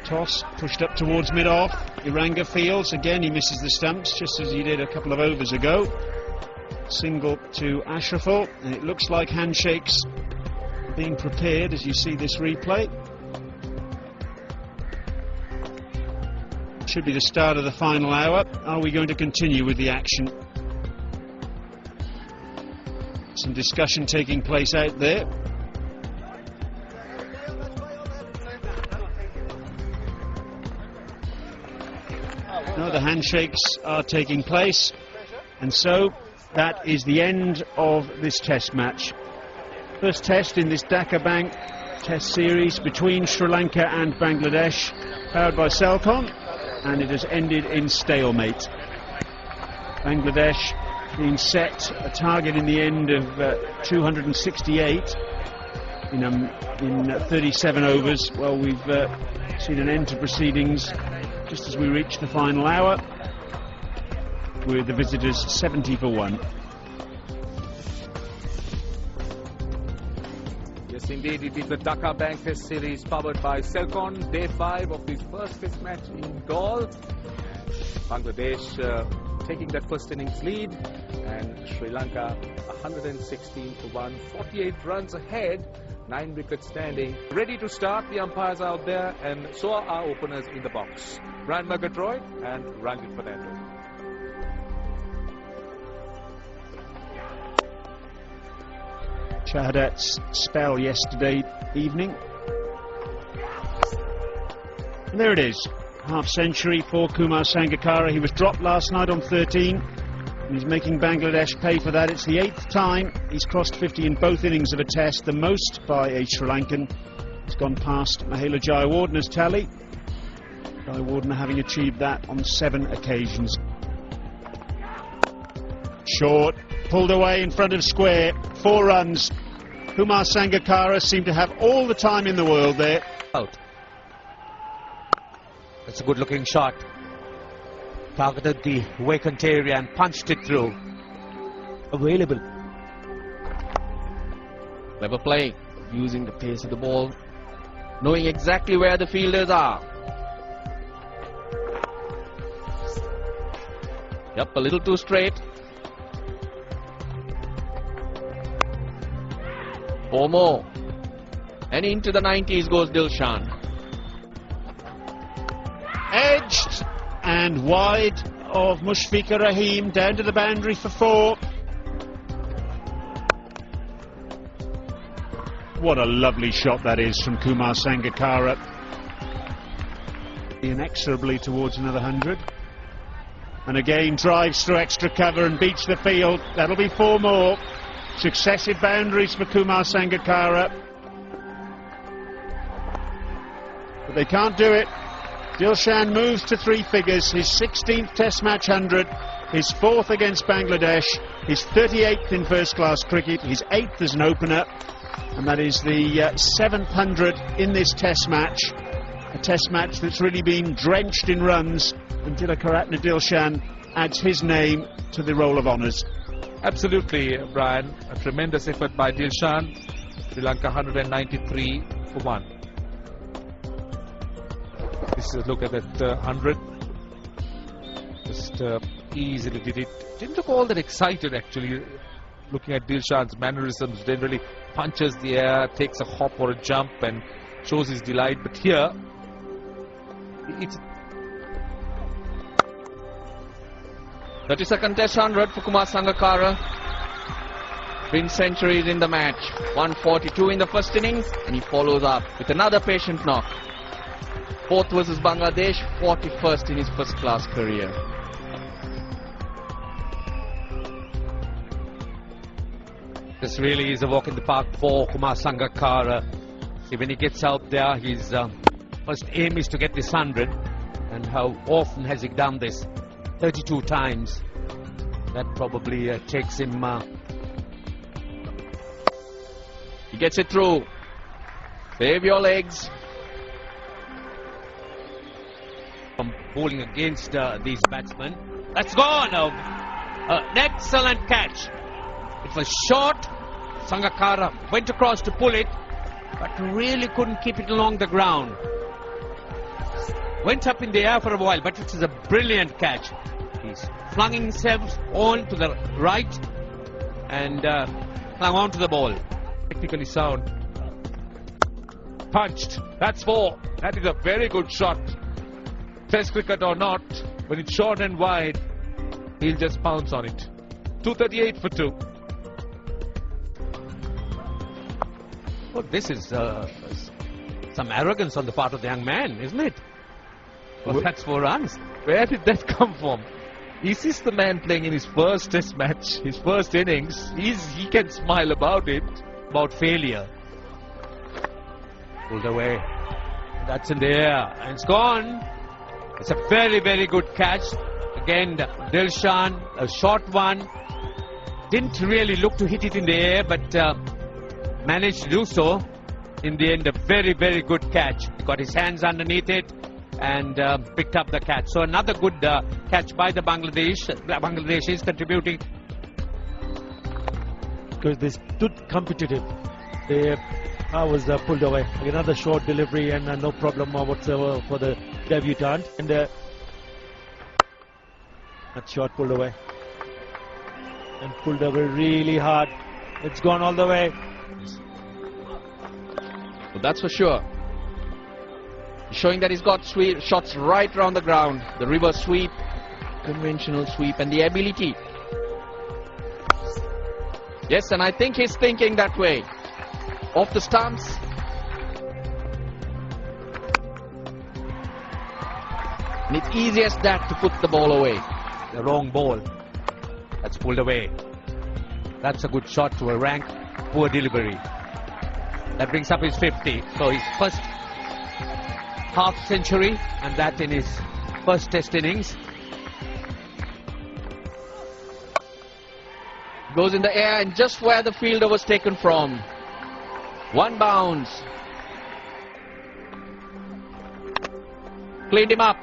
Toss pushed up towards mid-off. Eranga fields. Again, he misses the stumps, just as he did a couple of overs ago. Single to Ashraful, and it looks like handshakes being prepared as you see this replay. Should be the start of the final hour. Are we going to continue with the action? Some discussion taking place out there. No, the handshakes are taking place, and so that is the end of this test match. First test in this Dhaka Bank test series between Sri Lanka and Bangladesh, powered by Celcom, and it has ended in stalemate. Bangladesh being set a target in the end of 268 in 37 overs. Well, we've seen an end to proceedings just as we reach the final hour, with the visitors 70 for 1. Yes, indeed, it is the Dhaka Bank Test Series powered by Celcom. Day 5 of this first Test match in Galle. Bangladesh taking that first innings lead, and Sri Lanka 116 for 1, 48 runs ahead, 9 wickets standing. Ready to start, the umpires are out there, and so are our openers in the box. Brian Murgatroyd and Ranjit Fernando. Shahadat's spell yesterday evening. And there it is. Half century for Kumar Sangakkara. He was dropped last night on 13. And he's making Bangladesh pay for that. It's the 8th time he's crossed 50 in both innings of a test, the most by a Sri Lankan. It's gone past Mahela Jayawardena's tally. Jayawardena having achieved that on 7 occasions. Short, pulled away in front of square, 4 runs. Kumar Sangakkara seemed to have all the time in the world there. Out. That's a good looking shot. Targeted the vacant area and punched it through. Available. Clever play, using the pace of the ball, knowing exactly where the fielders are. Yep, a little too straight. 4 more. And into the 90s goes Dilshan. Edged and wide of Mushfiqur Rahim, down to the boundary for 4. What a lovely shot that is from Kumar Sangakkara. Inexorably towards another 100. And again drives through extra cover and beats the field. That'll be 4 more. Successive boundaries for Kumar Sangakkara. But they can't do it. Dilshan moves to 3 figures, his 16th Test match 100, his 4th against Bangladesh, his 38th in first-class cricket, his 8th as an opener, and that is the 7th 100 in this Test match, a Test match that's really been drenched in runs, and Tillakaratne Dilshan adds his name to the roll of honours. Absolutely, Brian. A tremendous effort by Dilshan. Sri Lanka 193 for 1. This is a look at that 100. Just easily did it. Didn't look all that excited actually. Looking at Dilshan's mannerisms, generally punches the air, takes a hop or a jump and shows his delight. But here, it's 32nd Test 100 for Kumar Sangakkara. Twin centuries in the match. 142 in the first innings, and he follows up with another patient knock. 4th versus Bangladesh, 41st in his first-class career. This really is a walk in the park for Kumar Sangakkara. See, when he gets out there, his first aim is to get this 100. And how often has he done this? 32 times. That probably takes him... He gets it through. Save your legs. From bowling against these batsmen. That's gone! An excellent catch. It was short. Sangakkara went across to pull it, but really couldn't keep it along the ground. went up in the air for a while, but it is a brilliant catch. He's flung himself on to the right and flung on to the ball. Technically sound. Punched. That's 4. That is a very good shot. Test cricket or not, when it's short and wide, he'll just pounce on it. 238 for 2. Oh, this is some arrogance on the part of the young man, isn't it? Well, that's 4 runs. Where did that come from? Is this the man playing in his first test match, his first innings? He can smile about it. About failure. Pulled away. That's in the air. And it's gone. It's a very, very good catch. Again, Dilshan, a short one. Didn't really look to hit it in the air, but managed to do so. In the end, a very, very good catch. He got his hands underneath it and picked up the catch. So another good catch by the Bangladesh. Bangladesh is contributing. Because they stood competitive. They was pulled away. Another short delivery and no problem whatsoever for the debutant. And that shot pulled away. And pulled away really hard. It's gone all the way. Well, that's for sure. Showing that he's got shots right around the ground. The reverse sweep, conventional sweep, and the ability. Yes, and I think he's thinking that way. Off the stumps. And it's easy as that to put the ball away. The wrong ball. That's pulled away. That's a good shot to a rank. Poor delivery. That brings up his 50. So his first half century, and that in his first test innings. Goes in the air and just where the fielder was taken from. One bounce. Cleaned him up.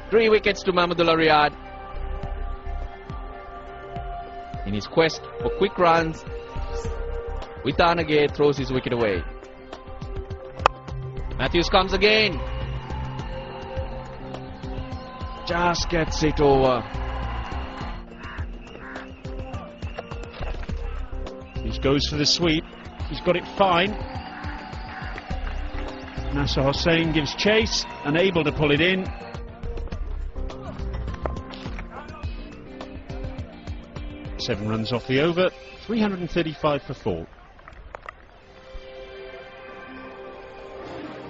3 wickets to Mahmudullah Riyad. In his quest for quick runs, Vithanage throws his wicket away. Matthews comes again. Just gets it over. He goes for the sweep. He's got it fine. Nasser Hossain gives chase, unable to pull it in. Seven runs off the over, 335 for 4.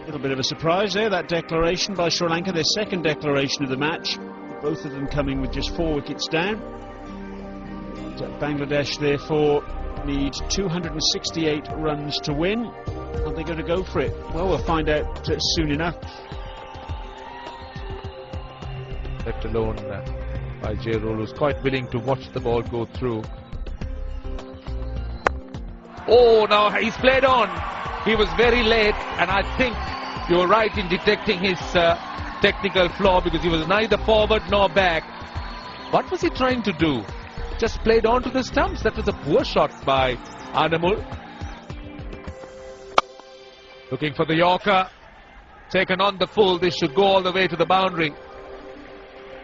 Little bit of a surprise there, that declaration by Sri Lanka, their second declaration of the match. Both of them coming with just 4 wickets down. Bangladesh, therefore, need 268 runs to win. Are they going to go for it? Well, we'll find out soon enough. Left alone by Jahurul, who's quite willing to watch the ball go through. Oh, now he's played on. He was very late, and I think you're right in detecting his technical flaw, because he was neither forward nor back. What was he trying to do? Just played on to the stumps. That was a poor shot by Anamul. Looking for the Yorker. Taken on the full. This should go all the way to the boundary.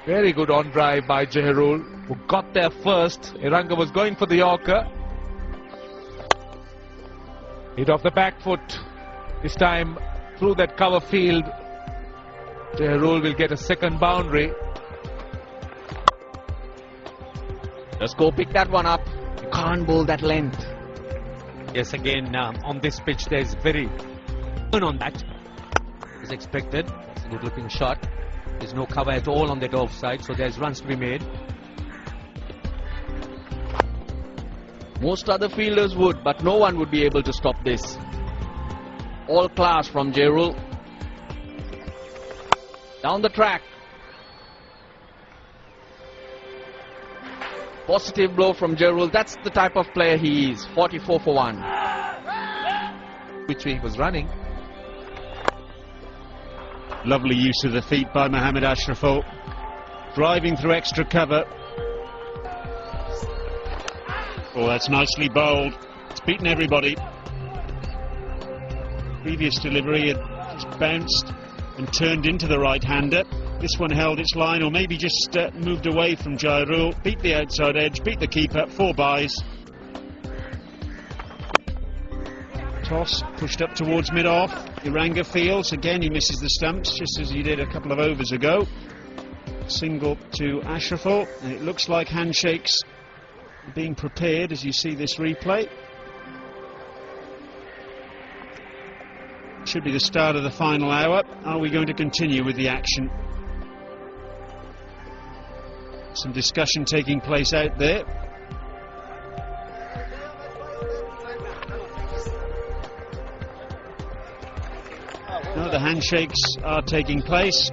Very good on drive by Jahurul, who got there first. Eranga was going for the Yorker. Hit off the back foot. This time through that cover field. Jahurul will get a second boundary. Just go pick that one up. You can't bowl that length. Yes, again, on this pitch, there's very on that. Is expected. That's a good looking shot. There's no cover at all on that offside, so there's runs to be made. Most other fielders would, but no one would be able to stop this. All class from Jahurul. Down the track. Positive blow from Jahurul. That's the type of player he is. 44 for 1. Which way he was running. Lovely use of the feet by Mohammad Ashraful. Driving through extra cover. Oh, that's nicely bowled. It's beaten everybody. Previous delivery had It's bounced and turned into the right-hander. This one held its line, or maybe just moved away from Jahurul, beat the outside edge, beat the keeper, 4 byes. Toss pushed up towards mid-off. Eranga fields, again he misses the stumps, just as he did a couple of overs ago. Single to Ashraful, and it looks like handshakes are being prepared as you see this replay. Should be the start of the final hour. Are we going to continue with the action? Some discussion taking place out there. No, the handshakes are taking place,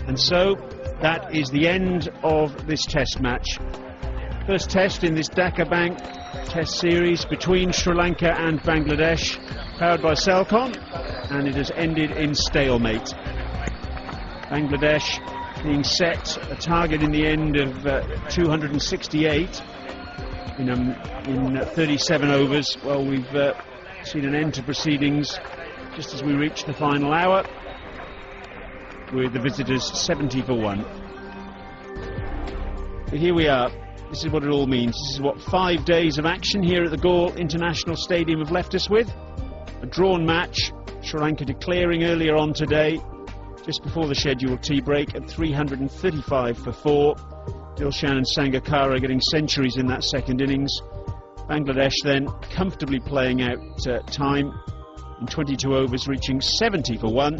and so that is the end of this test match. First test in this Dhaka Bank test series between Sri Lanka and Bangladesh, powered by Celcom, and it has ended in stalemate. Bangladesh being set a target in the end of 268 in 37 overs. Well, we've seen an end to proceedings just as we reach the final hour, with the visitors 70 for 1. But here we are. This is what it all means. This is what 5 days of action here at the Galle International Stadium have left us with. A drawn match, Sri Lanka declaring earlier on today, just before the scheduled tea break, at 335 for 4. Dilshan and Sangakkara getting centuries in that second innings. Bangladesh then comfortably playing out time in 22 overs, reaching 70 for 1.